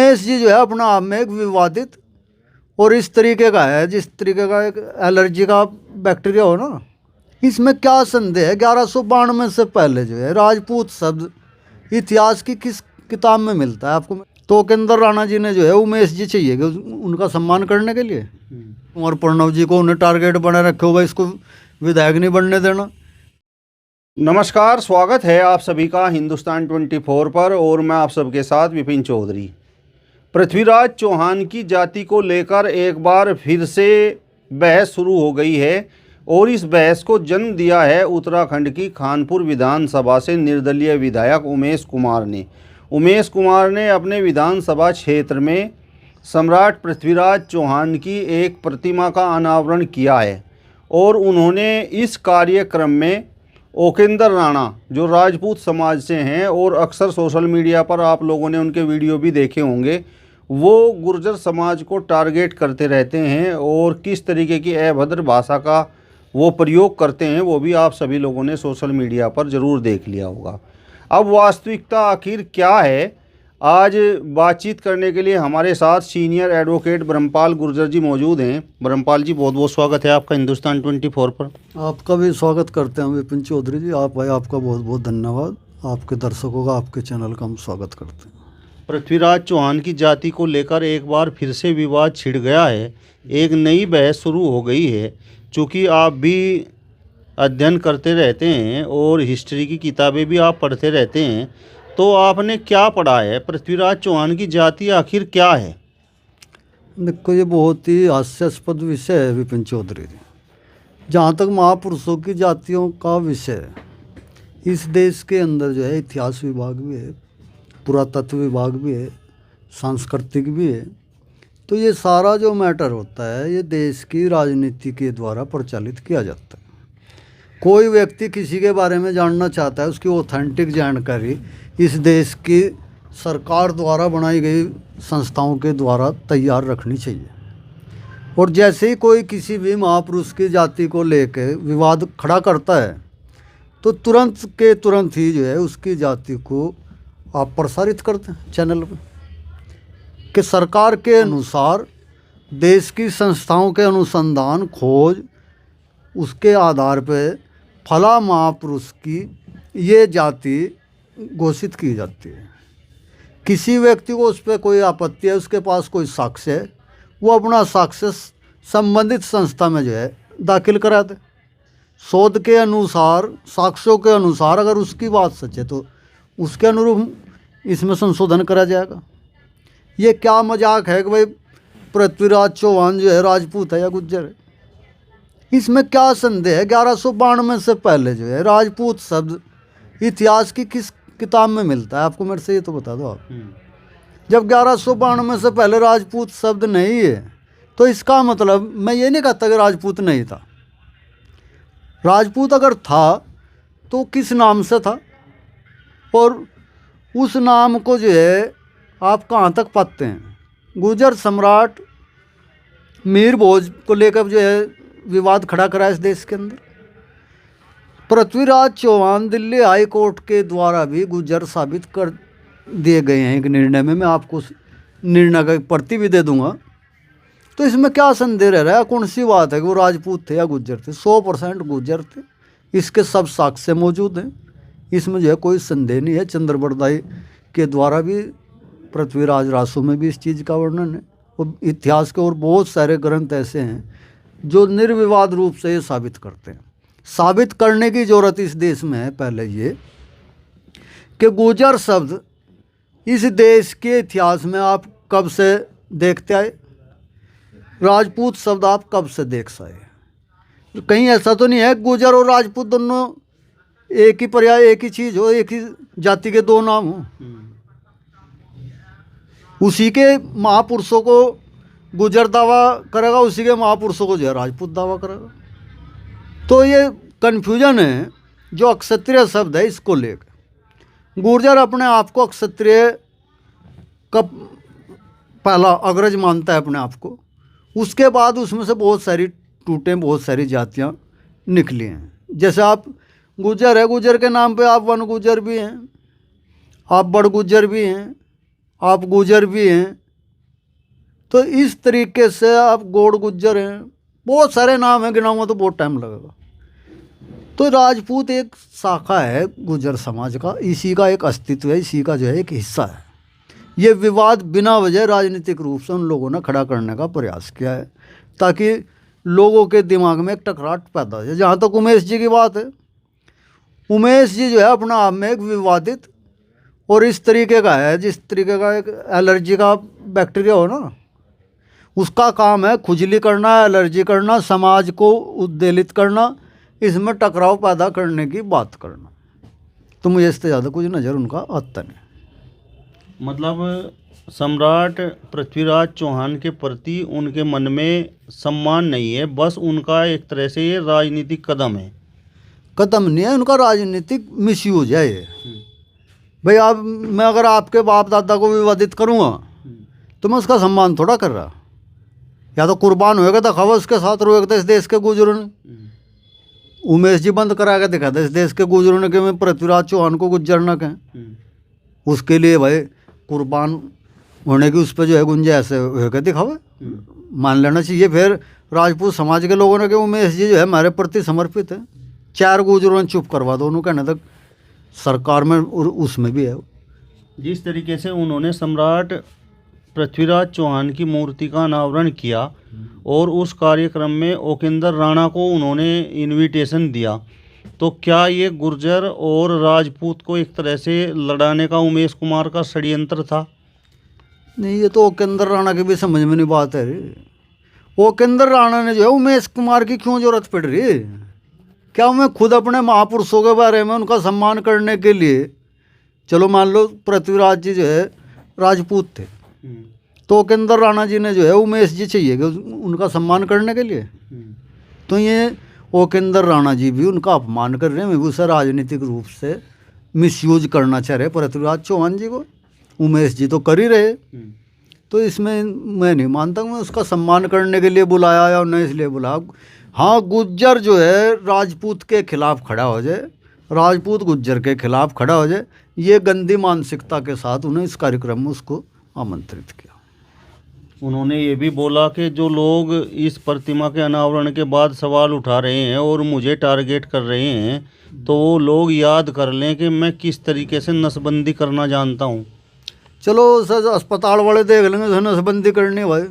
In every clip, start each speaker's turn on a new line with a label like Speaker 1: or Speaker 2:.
Speaker 1: उमेश जी जो है अपना आप में एक विवादित और इस तरीके का है, जिस तरीके का एक एलर्जी का बैक्टीरिया हो ना। इसमें क्या संदेह है, 1192 से पहले जो है राजपूत शब्द इतिहास की किस किताब में मिलता है आपको? तो केंद्र राणा जी ने जो है उमेश जी चाहिए कि उनका सम्मान करने के लिए, और प्रणव जी को उन्हें टारगेट बना रखे होगा, इसको विधायक नहीं बनने देना।
Speaker 2: नमस्कार, स्वागत है आप सभी का हिंदुस्तान 24 पर और मैं आप सबके साथ विपिन चौधरी। पृथ्वीराज चौहान की जाति को लेकर एक बार फिर से बहस शुरू हो गई है और इस बहस को जन्म दिया है उत्तराखंड की खानपुर विधानसभा से निर्दलीय विधायक उमेश कुमार ने अपने विधानसभा क्षेत्र में सम्राट पृथ्वीराज चौहान की एक प्रतिमा का अनावरण किया है और उन्होंने इस कार्यक्रम में ओकेंद्र राणा जो राजपूत समाज से हैं और अक्सर सोशल मीडिया पर आप लोगों ने उनके वीडियो भी देखे होंगे, वो गुर्जर समाज को टारगेट करते रहते हैं और किस तरीके की अभद्र भाषा का वो प्रयोग करते हैं वो भी आप सभी लोगों ने सोशल मीडिया पर ज़रूर देख लिया होगा। अब वास्तविकता आखिर क्या है, आज बातचीत करने के लिए हमारे साथ सीनियर एडवोकेट ब्रह्मपाल गुर्जर जी मौजूद हैं। ब्रह्मपाल जी, बहुत बहुत स्वागत है आपका हिंदुस्तान 24 पर।
Speaker 1: आपका भी स्वागत करते हैं विपिन चौधरी जी। आप भाई, आपका बहुत बहुत धन्यवाद। आपके दर्शकों का, आपके चैनल का हम स्वागत करते हैं।
Speaker 2: पृथ्वीराज चौहान की जाति को लेकर एक बार फिर से विवाद छिड़ गया है, एक नई बहस शुरू हो गई है। चूँकि आप भी अध्ययन करते रहते हैं और हिस्ट्री की किताबें भी आप पढ़ते रहते हैं, तो आपने क्या पढ़ा है? पृथ्वीराज चौहान की जाति आखिर क्या है?
Speaker 1: देखो, ये बहुत ही हास्यास्पद विषय है विपिन चौधरी जी। जहाँ तक महापुरुषों की जातियों का विषय है, इस देश के अंदर जो है इतिहास विभाग भी है, पुरातत्व विभाग भी है, सांस्कृतिक भी है। तो ये सारा जो मैटर होता है ये देश की राजनीति के द्वारा प्रचालित किया जाता है। कोई व्यक्ति किसी के बारे में जानना चाहता है, उसकी ऑथेंटिक जानकारी इस देश की सरकार द्वारा बनाई गई संस्थाओं के द्वारा तैयार रखनी चाहिए। और जैसे ही कोई किसी भी महापुरुष की जाति को लेकर विवाद खड़ा करता है तो तुरंत के तुरंत ही जो है उसकी जाति को आप प्रसारित करते हैं चैनल पर कि सरकार के अनुसार देश की संस्थाओं के अनुसंधान खोज उसके आधार पर फला महापुरुष की ये जाति घोषित की जाती है। किसी व्यक्ति को उस पर कोई आपत्ति है, उसके पास कोई साक्ष्य है, वो अपना साक्ष्य संबंधित संस्था में जो है दाखिल करा दे। शोध के अनुसार, साक्ष्यों के अनुसार अगर उसकी बात सच है तो उसके अनुरूप इसमें संशोधन करा जाएगा। ये क्या मजाक है कि भाई पृथ्वीराज चौहान जो है राजपूत है या गुज्जर है? इसमें क्या संदेह है? 1192 से पहले जो है राजपूत शब्द इतिहास की किस किताब में मिलता है आपको? मेरे से ये तो बता दो आप। जब 1192 से पहले राजपूत शब्द नहीं है तो इसका मतलब, मैं ये नहीं कहता कि राजपूत नहीं था। राजपूत अगर था तो किस नाम से था, और उस नाम को जो है आप कहाँ तक पाते हैं? गुर्जर सम्राट मीर भोज को लेकर जो है विवाद खड़ा करा इस देश के अंदर। पृथ्वीराज चौहान दिल्ली हाई कोर्ट के द्वारा भी गुर्जर साबित कर दिए गए हैं एक निर्णय में। मैं आपको निर्णय का प्रति भी दे दूंगा। तो इसमें क्या संदेह रह रहा है? कौन सी बात है कि वो राजपूत थे या गुर्जर थे? 100% गुर्जर थे। इसके सब साक्ष्य मौजूद हैं, इसमें जो है कोई संदेह नहीं है। चंद्रबरदाई के द्वारा भी पृथ्वीराज रासो में भी इस चीज़ का वर्णन है, और इतिहास के और बहुत सारे ग्रंथ ऐसे हैं जो निर्विवाद रूप से ये साबित करते हैं। साबित करने की ज़रूरत इस देश में है पहले ये कि गुर्जर शब्द इस देश के इतिहास में आप कब से देखते आए, राजपूत शब्द आप कब से देख सके? कहीं ऐसा तो नहीं है गुर्जर और राजपूत दोनों एक ही पर्याय, एक ही चीज़ हो, एक ही जाति के दो नाम हो। उसी के महापुरुषों को गुर्जर दावा करेगा, उसी के महापुरुषों को जो है राजपूत दावा करेगा। तो ये कन्फ्यूजन है जो अक्षत्रिय शब्द है इसको लेकर। गुर्जर अपने आप को अक्षत्रिय का पहला अग्रज मानता है अपने आप को। उसके बाद उसमें से बहुत सारी टूटें, बहुत सारी जातियाँ निकली हैं। जैसे आप गुर्जर है, गुर्जर के नाम पे आप वन गुर्जर भी हैं, आप बड़ गुर्जर भी हैं, आप गुजर भी हैं, तो इस तरीके से आप गौड़ गुज्जर हैं, बहुत सारे नाम हैं, गिनाऊंगा तो बहुत टाइम लगेगा। तो राजपूत एक शाखा है गुज्जर समाज का, इसी का एक अस्तित्व है, इसी का जो है एक हिस्सा है। ये विवाद बिना वजह राजनीतिक रूप से उन लोगों ने खड़ा करने का प्रयास किया है, ताकि लोगों के दिमाग में एक टकराट पैदा हो जाए। जहाँ तक उमेश जी की बात है, उमेश जी जो है अपना आप में एक विवादित और इस तरीके का है, जिस तरीके का एक एलर्जी का बैक्टीरिया हो ना, उसका काम है खुजली करना, एलर्जी करना, समाज को उद्वेलित करना, इसमें टकराव पैदा करने की बात करना। तो मुझे इससे ज़्यादा कुछ नज़र उनका आता नहीं।
Speaker 2: मतलब सम्राट पृथ्वीराज चौहान के प्रति उनके मन में सम्मान नहीं है, बस उनका एक तरह से ये राजनीतिक कदम है।
Speaker 1: कदम नहीं है, उनका राजनीतिक मिसयूज है ये। भाई आप, मैं अगर आपके बाप दादा को विवादित करूँगा तो मैं उसका सम्मान थोड़ा कर रहा। या तो कुर्बान होएगा तो खबर उसके साथ रोएगा, तो इस देश के गुजरों ने उमेश जी बंद करा के दिखा था इस देश के गुजरों ने कि मैं पृथ्वीराज चौहान को गुज्जर न कहें। उसके लिए भाई कुर्बान होने की उस पर जो है गुंजाइश होकर दिखावे, मान लेना चाहिए। फिर राजपूत समाज के लोगों ने कि उमेश जी जो है हमारे प्रति समर्पित है, 4 गुजरों ने चुप करवा दो, उन्होंने कहने तक सरकार में और उसमें भी है।
Speaker 2: जिस तरीके से उन्होंने सम्राट पृथ्वीराज चौहान की मूर्ति का अनावरण किया और उस कार्यक्रम में ओकेंद्र राणा को उन्होंने इनविटेशन दिया, तो क्या ये गुर्जर और राजपूत को एक तरह से लड़ाने का उमेश कुमार का षड्यंत्र था?
Speaker 1: नहीं, ये तो ओकेंद्र राणा की भी समझ में नहीं बात है रे। ओकेंद्र राणा ने जो है उमेश कुमार की क्यों जरूरत पड़ रही है? क्या मैं खुद अपने महापुरुषों के बारे में उनका सम्मान करने के लिए, चलो मान लो पृथ्वीराज जी जो है राजपूत थे, तो ओकेंद्र राणा जी ने जो है उमेश जी चाहिए कि उनका सम्मान करने के लिए, तो ये ओकेंद्र राणा जी भी उनका अपमान कर रहे हैं, मैं भी उसे राजनीतिक रूप से मिसयूज करना चाह रहे पृथ्वीराज चौहान जी को। उमेश जी तो कर ही रहे, तो इसमें मैं नहीं मानता मैं उसका सम्मान करने के लिए बुलाया या नहीं इसलिए बुलाया। हाँ, गुज्जर जो है राजपूत के खिलाफ खड़ा हो जाए, राजपूत गुज्जर के खिलाफ खड़ा हो जाए, ये गंदी मानसिकता के साथ उन्हें इस कार्यक्रम में उसको आमंत्रित किया।
Speaker 2: उन्होंने ये भी बोला कि जो लोग इस प्रतिमा के अनावरण के बाद सवाल उठा रहे हैं और मुझे टारगेट कर रहे हैं, तो वो लोग याद कर लें कि मैं किस तरीके से नसबंदी करना जानता हूँ।
Speaker 1: चलो सर, अस्पताल वाले देख लेंगे तो नसबंदी करनी भाई,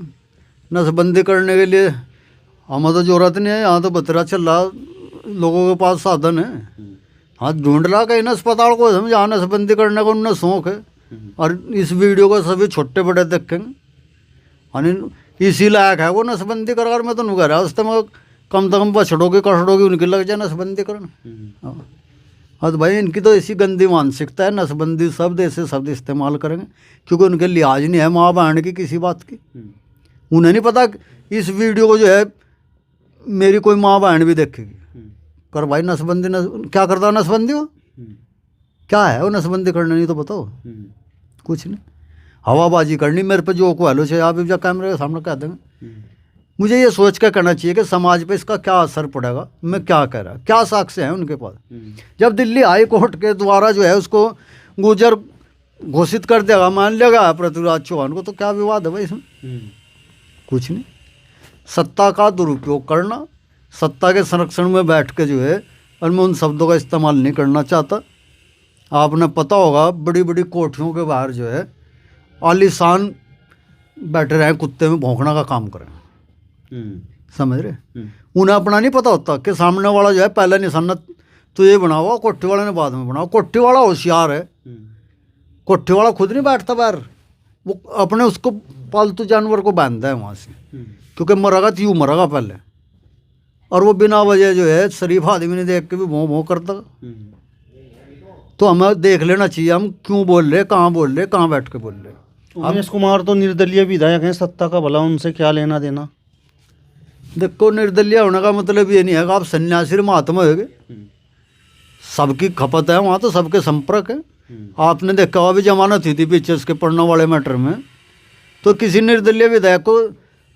Speaker 1: नसबंदी करने के लिए हमें तो जरूरत नहीं है, यहाँ तो बतरा चल रहा, लोगों के पास साधन है। हाँ, ढूंढ रहा कहीं ना अस्पताल को समझा नसबंदी करने का उन्हें शौक है, और इस वीडियो को सभी छोटे बड़े देखेंगे, इसी लायक है वो नसबंदी कर। मैं तो नहीं कह रहा उस समय कम से कम बछड़ों की कछड़ों की उनकी लग जाए नसबंदी करना। हाँ तो भाई, इनकी तो ऐसी गंदी मानसिकता है, नसबंदी शब्द ऐसे शब्द इस्तेमाल करेंगे क्योंकि उनके लिहाज नहीं है माँ बहन की किसी बात की। उन्हें नहीं पता इस वीडियो को जो है मेरी कोई माँ बहन भी देखेगी। कर भाई नसबंदी, क्या करता नसबंदी हो, क्या है वो नसबंदी करना, नहीं तो बताओ कुछ नहीं, हवाबाजी करनी मेरे पे जो को हेलो चाहिए आप जब कैमरे के सामने कह देंगे। मुझे ये सोच कर करना चाहिए कि समाज पे इसका क्या असर पड़ेगा, मैं क्या कह रहा, क्या साक्ष्य हैं उनके पास। जब दिल्ली हाई कोर्ट के द्वारा जो है उसको गुजर घोषित कर देगा, मान लेगा पृथ्वीराज चौहान को, तो क्या विवाद है भाई इसमें? कुछ नहीं। सत्ता का दुरुपयोग करना, सत्ता के संरक्षण में बैठ के जो है, और मैं उन शब्दों का इस्तेमाल नहीं करना चाहता। आपने पता होगा बड़ी बड़ी कोठियों के बाहर जो है आलीशान बैठे रहे कुत्ते में भौंकना का काम करें, समझ रहे? उन्हें अपना नहीं पता होता कि सामने वाला जो है पहले निशाना तो ये बना हुआ, कोठी वाले ने बाद में बनाओ। कोठी वाला होशियार है, कोठी वाला खुद नहीं बैठता बाहर, वो अपने उसको पालतू जानवर को बांधता है वहाँ से, क्योंकि मरेगा तो यूँ मरेगा पहले, और वो बिना वजह जो है शरीफ आदमी ने देख के भी भों भों करता। तो हमें देख लेना चाहिए हम क्यों बोल रहे, कहाँ बोल रहे, कहाँ बैठ के बोल रहे।
Speaker 2: उमेश कुमार तो निर्दलीय विधायक हैं, सत्ता का भला उनसे क्या लेना देना?
Speaker 1: देखो, निर्दलीय होने का मतलब ये नहीं है कि आप सन्यासी महात्मा होगे। सबकी खपत है वहाँ, तो सबके संपर्क है। आपने देखा हुआ भी जमानत हुई थी पीछे उसके पढ़ने वाले मैटर में, तो किसी निर्दलीय विधायक को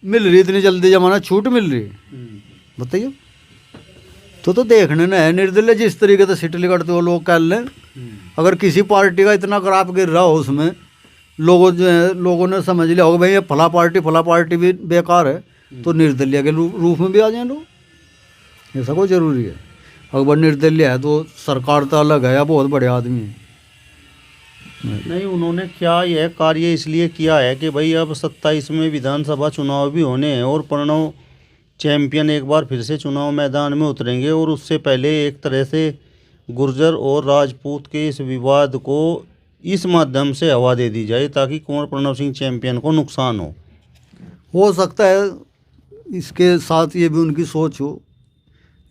Speaker 1: मिल रही इतनी जल्दी जमानत, छूट मिल रही, बताइए? तो देखने न है निर्दलीय जिस तरीके से सिटली करते हो लोग कर लें। अगर किसी पार्टी का इतना खराब गिर रहा हो उसमें लोगों ने समझ लिया होगा भाई ये फला पार्टी भी बेकार है, तो निर्दलीय के रूप में भी आ जाए लोग। ऐसा कोई ज़रूरी है? अगर निर्दलीय है तो सरकार तो अलग है या बहुत बड़े आदमी है।
Speaker 2: नहीं, उन्होंने क्या यह कार्य इसलिए किया है कि भाई अब 27 में विधानसभा चुनाव भी होने हैं और प्रणव चैंपियन एक बार फिर से चुनाव मैदान में उतरेंगे, और उससे पहले एक तरह से गुर्जर और राजपूत के इस विवाद को इस माध्यम से हवा दे दी जाए ताकि कुंवर प्रणव सिंह चैंपियन को नुकसान हो
Speaker 1: सकता है इसके साथ ये भी उनकी सोच हो,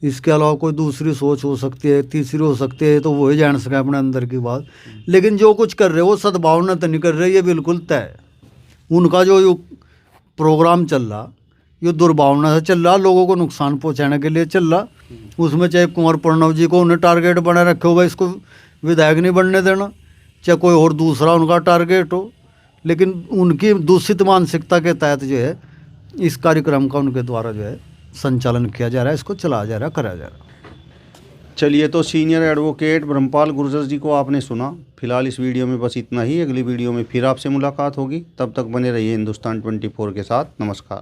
Speaker 1: इसके अलावा कोई दूसरी सोच हो सकती है, तीसरी हो सकती है, तो वही जान सके अपने अंदर की बात। लेकिन जो कुछ कर रहे वो सद्भावना तो नहीं कर रहे, ये बिल्कुल तय है। उनका जो प्रोग्राम चल रहा ये दुर्भावना से चल रहा, लोगों को नुकसान पहुंचाने के लिए चल रहा। उसमें चाहे कुंवर प्रणव जी को उन्हें टारगेट बना रखे हो, भाई इसको विधायक नहीं बनने देना, चाहे कोई और दूसरा उनका टारगेट हो, लेकिन उनकी दूषित मानसिकता के तहत जो है इस कार्यक्रम का उनके द्वारा जो है संचालन किया जा रहा है, इसको चलाया जा रहा है, कराया जा रहा है।
Speaker 2: चलिए, तो सीनियर एडवोकेट ब्रह्मपाल गुर्जर जी को आपने सुना। फिलहाल इस वीडियो में बस इतना ही। अगली वीडियो में फिर आपसे मुलाकात होगी, तब तक बने रहिए हिंदुस्तान 24 के साथ। नमस्कार।